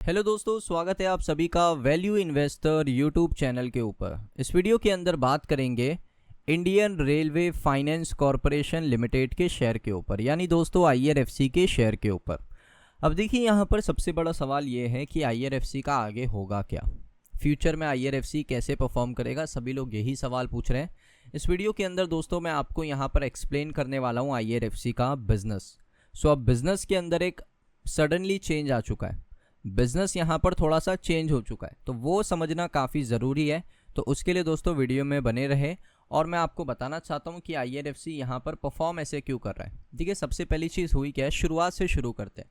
Hello दोस्तों, स्वागत है आप सभी का वैल्यू इन्वेस्टर यूट्यूब चैनल के ऊपर। इस वीडियो के अंदर बात करेंगे Indian railway finance corporation limited के शेयर के ऊपर, यानी दोस्तों IRFC के शेयर के ऊपर। अब देखिए, यहाँ पर सबसे बड़ा सवाल ये है कि IRFC का आगे होगा क्या, फ्यूचर में IRFC कैसे परफॉर्म करेगा। सभी लोग यही सवाल पूछ रहे हैं। इस वीडियो के अंदर दोस्तों मैं आपको यहाँ पर एक्सप्लेन करने वाला हूँ IRFC का बिजनेस। अब बिजनेस के अंदर एक सडनली चेंज आ चुका है, बिजनेस यहाँ पर थोड़ा सा चेंज हो चुका है, तो वो समझना काफ़ी ज़रूरी है। तो उसके लिए दोस्तों वीडियो में बने रहे और मैं आपको बताना चाहता हूँ कि IRFC यहाँ पर परफॉर्म ऐसे क्यों कर रहा है। ठीक है, सबसे पहली चीज़ हुई क्या है, शुरुआत से शुरू करते हैं।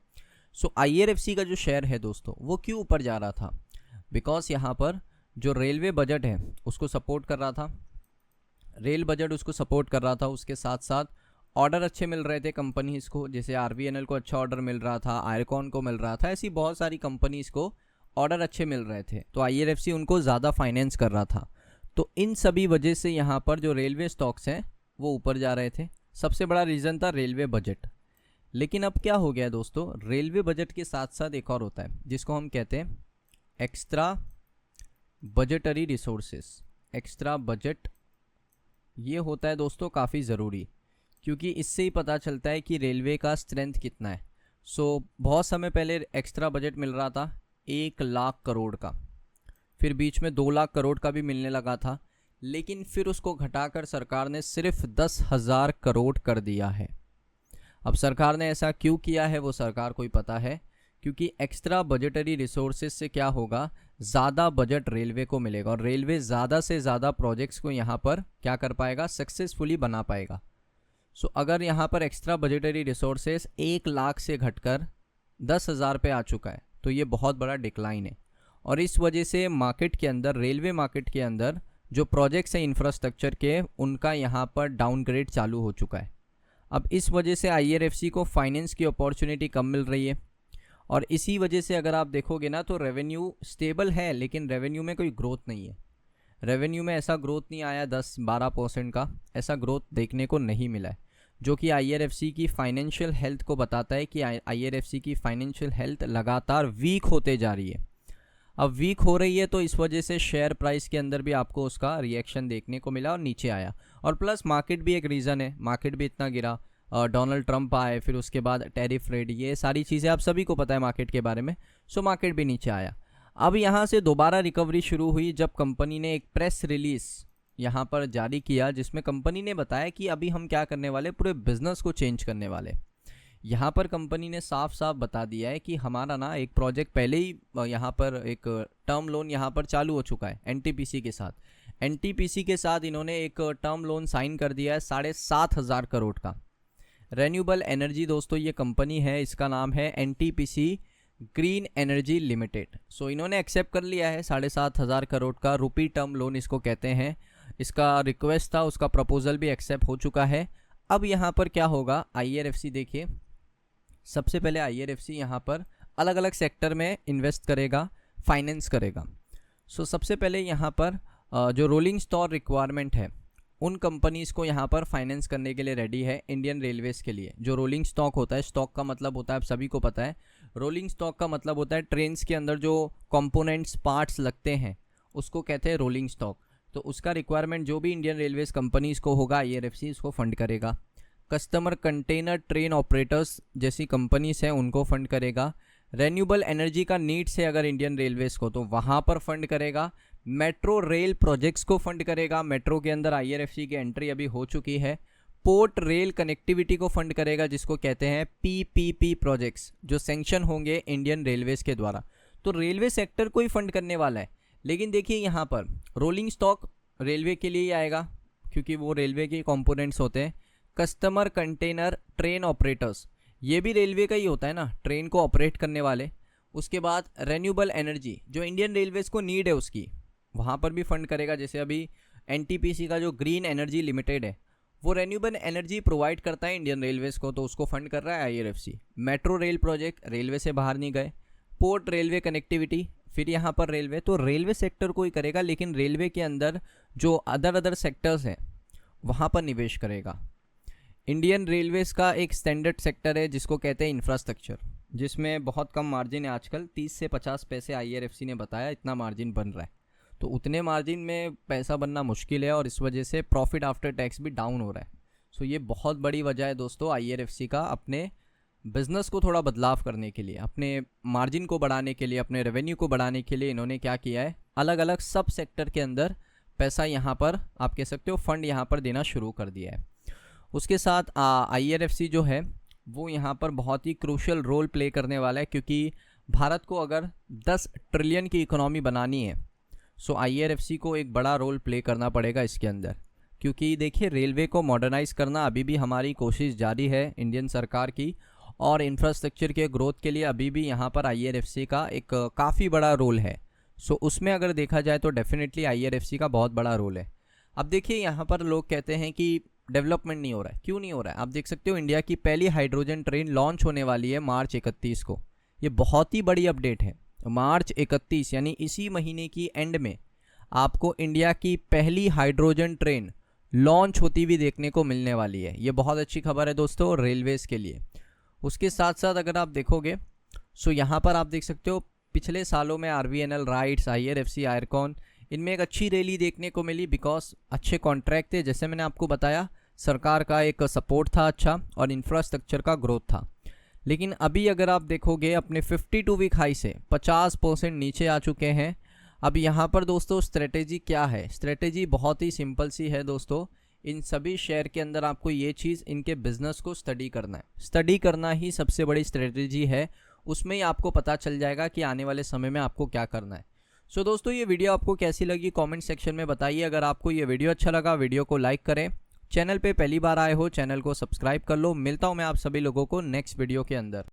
IRFC का जो शेयर है दोस्तों वो क्यों ऊपर जा रहा था, बिकॉज यहाँ पर जो रेलवे बजट है उसको सपोर्ट कर रहा था, रेल बजट उसको सपोर्ट कर रहा था। उसके साथ साथ ऑर्डर अच्छे मिल रहे थे कंपनीज़ को, जैसे RVNL को अच्छा ऑर्डर मिल रहा था, आयरकॉन को मिल रहा था, ऐसी बहुत सारी कंपनीज़ को ऑर्डर अच्छे मिल रहे थे, तो IRFC उनको ज़्यादा फाइनेंस कर रहा था। तो इन सभी वजह से यहाँ पर जो रेलवे स्टॉक्स हैं वो ऊपर जा रहे थे। सबसे बड़ा रीज़न था रेलवे बजट। लेकिन अब क्या हो गया दोस्तों, रेलवे बजट के साथ साथ एक और होता है जिसको हम कहते हैं extra budgetary resources. Extra budget ये होता है दोस्तों काफ़ी ज़रूरी, क्योंकि इससे ही पता चलता है कि रेलवे का स्ट्रेंथ कितना है। बहुत समय पहले एक्स्ट्रा बजट मिल रहा था 1 लाख करोड़ का, फिर बीच में 2 लाख करोड़ का भी मिलने लगा था, लेकिन फिर उसको घटाकर सरकार ने सिर्फ 10,000 करोड़ कर दिया है। अब सरकार ने ऐसा क्यों किया है वो सरकार को ही पता है, क्योंकि एक्स्ट्रा बजटरी रिसोर्सेज से क्या होगा, ज़्यादा बजट रेलवे को मिलेगा और रेलवे ज़्यादा से ज़्यादा प्रोजेक्ट्स को यहाँ पर क्या कर पाएगा, सक्सेसफुली बना पाएगा। अगर यहाँ पर एक्स्ट्रा बजटरी रिसोर्सेस 1 लाख से घटकर 10,000 पे आ चुका है, तो ये बहुत बड़ा डिक्लाइन है। और इस वजह से मार्केट के अंदर, रेलवे मार्केट के अंदर जो प्रोजेक्ट्स हैं इंफ्रास्ट्रक्चर के, उनका यहाँ पर डाउनग्रेड चालू हो चुका है। अब इस वजह से IRFC को फाइनेंस की अपॉर्चुनिटी कम मिल रही है, और इसी वजह से अगर आप देखोगे ना तो रेवेन्यू स्टेबल है, लेकिन रेवेन्यू में कोई ग्रोथ नहीं है। रेवेन्यू में ऐसा ग्रोथ नहीं आया, 10-12% का ऐसा ग्रोथ देखने को नहीं मिला है, जो कि IRFC की फाइनेंशियल हेल्थ को बताता है कि IRFC की फाइनेंशियल हेल्थ लगातार वीक होते जा रही है। अब वीक हो रही है तो इस वजह से शेयर प्राइस के अंदर भी आपको उसका रिएक्शन देखने को मिला और नीचे आया। और प्लस मार्केट भी एक रीज़न है, मार्केट भी इतना गिरा। डोनाल्ड ट्रंप आए, फिर उसके बाद टैरिफ रेट, ये सारी चीज़ें आप सभी को पता है मार्केट के बारे में। मार्केट भी नीचे आया। अब यहाँ से दोबारा रिकवरी शुरू हुई जब कंपनी ने एक प्रेस रिलीज़ यहाँ पर जारी किया, जिसमें कंपनी ने बताया कि अभी हम क्या करने वाले, पूरे बिजनेस को चेंज करने वाले। यहाँ पर कंपनी ने साफ साफ बता दिया है कि हमारा ना एक प्रोजेक्ट पहले ही यहाँ पर एक टर्म लोन यहाँ पर चालू हो चुका है NTPC के साथ। NTPC के साथ इन्होंने एक टर्म लोन साइन कर दिया है 7,500 करोड़ का। रेन्यूएबल एनर्जी दोस्तों ये कंपनी है, इसका नाम है NTPC ग्रीन एनर्जी लिमिटेड। इन्होंने एक्सेप्ट कर लिया है 7,500 करोड़ का रुपी टर्म लोन इसको कहते हैं। इसका रिक्वेस्ट था, उसका प्रपोजल भी एक्सेप्ट हो चुका है। अब यहाँ पर क्या होगा, IRFC देखिए, सबसे पहले IRFC यहाँ पर अलग अलग सेक्टर में इन्वेस्ट करेगा, फाइनेंस करेगा। सबसे पहले यहाँ पर जो रोलिंग स्टॉक रिक्वायरमेंट है उन कंपनीज़ को यहाँ पर फाइनेंस करने के लिए रेडी है। इंडियन रेलवेज़ के लिए जो रोलिंग स्टॉक होता है, स्टॉक का मतलब होता है, आप सभी को पता है, रोलिंग स्टॉक का मतलब होता है ट्रेन्स के अंदर जो कंपोनेंट्स पार्ट्स लगते हैं उसको कहते हैं रोलिंग स्टॉक। तो उसका रिक्वायरमेंट जो भी इंडियन रेलवेज़ कंपनीज़ को होगा, IRFC इसको फंड करेगा। कस्टमर कंटेनर ट्रेन ऑपरेटर्स जैसी कंपनीज़ हैं उनको फंड करेगा। रेन्यूएबल एनर्जी का नीड्स है अगर इंडियन रेलवेज़ को, तो वहाँ पर फंड करेगा। मेट्रो रेल प्रोजेक्ट्स को फंड करेगा, मेट्रो के अंदर IRFC की एंट्री अभी हो चुकी है। पोर्ट रेल कनेक्टिविटी को फंड करेगा, जिसको कहते हैं PPP प्रोजेक्ट्स, जो सेंक्शन होंगे इंडियन रेलवेज़ के द्वारा। तो रेलवे सेक्टर को ही फंड करने वाला है। लेकिन देखिए यहाँ पर रोलिंग स्टॉक रेलवे के लिए ही आएगा, क्योंकि वो रेलवे के कंपोनेंट्स होते हैं। कस्टमर कंटेनर ट्रेन ऑपरेटर्स, ये भी रेलवे का ही होता है ना, ट्रेन को ऑपरेट करने वाले। उसके बाद रेन्यूएबल एनर्जी जो इंडियन रेलवेज़ को नीड है उसकी, वहाँ पर भी फंड करेगा। जैसे अभी NTPC का जो ग्रीन एनर्जी लिमिटेड है वो रेन्यूएबल एनर्जी प्रोवाइड करता है इंडियन रेलवेज़ को, तो उसको फंड कर रहा है IRFC। Metro rail project, railway से बाहर नहीं गए। पोर्ट रेलवे कनेक्टिविटी, फिर यहाँ पर रेलवे, तो रेलवे सेक्टर को ही करेगा, लेकिन रेलवे के अंदर जो अदर सेक्टर्स हैं वहाँ पर निवेश करेगा। इंडियन रेलवेज़ का एक स्टैंडर्ड सेक्टर है जिसको कहते हैं इंफ्रास्ट्रक्चर, जिसमें बहुत कम मार्जिन है आजकल, 30 से 50 पैसे IRFC ने बताया इतना मार्जिन बन रहा है। तो उतने मार्जिन में पैसा बनना मुश्किल है और इस वजह से प्रॉफिट आफ्टर टैक्स भी डाउन हो रहा है। सो ये बहुत बड़ी वजह है दोस्तों IRFC का अपने बिज़नेस को थोड़ा बदलाव करने के लिए, अपने मार्जिन को बढ़ाने के लिए, अपने रेवेन्यू को बढ़ाने के लिए इन्होंने क्या किया है, अलग अलग सब सेक्टर के अंदर पैसा यहाँ पर आप कह सकते हो फंड यहाँ पर देना शुरू कर दिया है। उसके साथ IRFC जो है वो यहाँ पर बहुत ही क्रूशियल रोल प्ले करने वाला है, क्योंकि भारत को अगर 10 ट्रिलियन की इकोनॉमी बनानी है सो IRFC को एक बड़ा रोल प्ले करना पड़ेगा इसके अंदर। क्योंकि देखिए रेलवे को मॉडर्नाइज़ करना अभी भी हमारी कोशिश जारी है इंडियन सरकार की, और इंफ्रास्ट्रक्चर के ग्रोथ के लिए अभी भी यहाँ पर IRFC का एक काफ़ी बड़ा रोल है। सो उसमें अगर देखा जाए तो डेफिनेटली IRFC का बहुत बड़ा रोल है। अब देखिए यहाँ पर लोग कहते हैं कि डेवलपमेंट नहीं हो रहा है, क्यों नहीं हो रहा है? आप देख सकते हो इंडिया की पहली हाइड्रोजन ट्रेन लॉन्च होने वाली है मार्च 31 को। ये बहुत ही बड़ी अपडेट है। मार्च 31 यानी इसी महीने की एंड में आपको इंडिया की पहली हाइड्रोजन ट्रेन लॉन्च होती हुई देखने को मिलने वाली है। ये बहुत अच्छी खबर है दोस्तों रेलवेज के लिए। उसके साथ साथ अगर आप देखोगे सो यहाँ पर आप देख सकते हो पिछले सालों में RVNL राइट्स, IRFC, आयरकॉन, इनमें एक अच्छी रैली देखने को मिली बिकॉज अच्छे कॉन्ट्रैक्ट थे। जैसे मैंने आपको बताया सरकार का एक सपोर्ट था अच्छा और इंफ्रास्ट्रक्चर का ग्रोथ था। लेकिन अभी अगर आप देखोगे अपने 52 वीक हाई से 50% नीचे आ चुके हैं। अब यहाँ पर दोस्तों स्ट्रेटेजी क्या है? स्ट्रेटेजी बहुत ही सिंपल सी है दोस्तों। इन सभी शेयर के अंदर आपको ये चीज़ इनके बिजनेस को स्टडी करना है। स्टडी करना ही सबसे बड़ी स्ट्रेटेजी है। उसमें ही आपको पता चल जाएगा कि आने वाले समय में आपको क्या करना है। सो दोस्तों ये वीडियो आपको कैसी लगी कमेंट सेक्शन में बताइए। अगर आपको ये वीडियो अच्छा लगा वीडियो को लाइक करें। चैनल पे पहली बार आए हो चैनल को सब्सक्राइब कर लो। मिलता हूँ मैं आप सभी लोगों को नेक्स्ट वीडियो के अंदर।